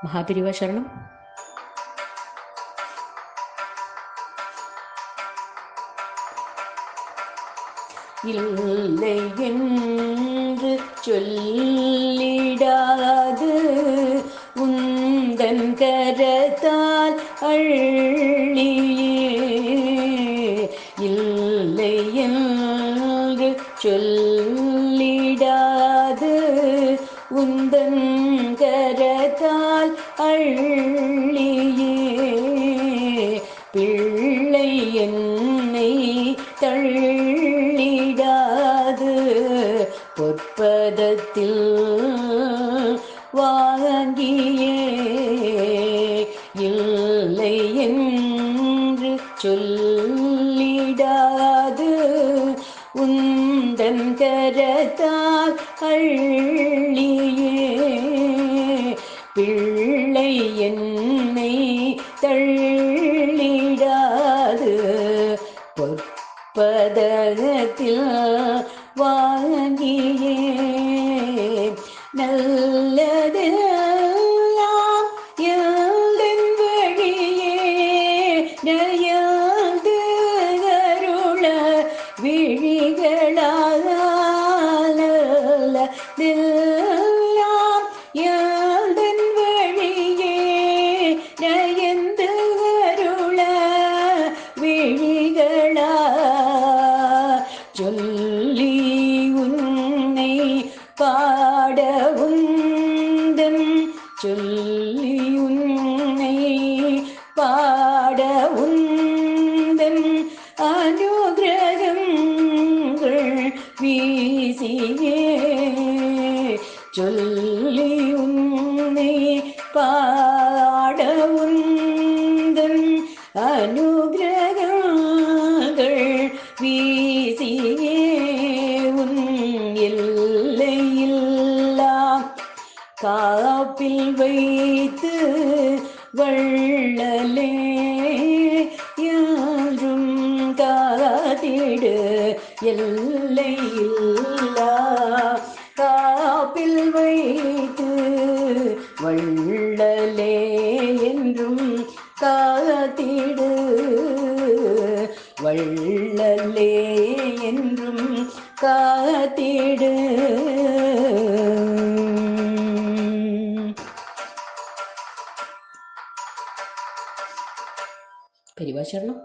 மகாபிரிவா சரணம். இல்லை என்று சொல்லிடாது உந்தன் கரத்தால் அள்ளியே, இல்லை என்று சொல்லிடாது உந்தன் கரத்தால் அள்ளியே, பிள்ளை என்னை தள்ளிடாது பொற்பதத்தில் வாங்கியே, இல்லை என்று சொல்லிடாது உந்தன் கரத்தால் அள்ளியே, பிள்ளை என்னை தள்ளிடாது பொற்பதத்தில் வாங்கியே, நல்லதெல்லாம் எந்தன் வழியே நயந்து அருள விழிகளால், நல்லதெல்லாம் எந்தன் வழியே நயந்து அருள விழிகளால், சொல்லி உன்னை பாட உந்தன், சொல்லி உன்னை பாட உந்தன் அனுகிரகங்கள் வீசியே, சொல்லி உன்னை பாட உந்தன் அனுகிரகங்கள் வீசியே, உன் எல்லையில்லா காப்பில் வைத்து வள்ளலே என்றும் காத்திடு, எல்லையில்லா காப்பில் வைத்து வள்ளலே என்றும் காத்திடு, வள்ளலே என்றும் காத்திடு. பெரியவா சரணம்.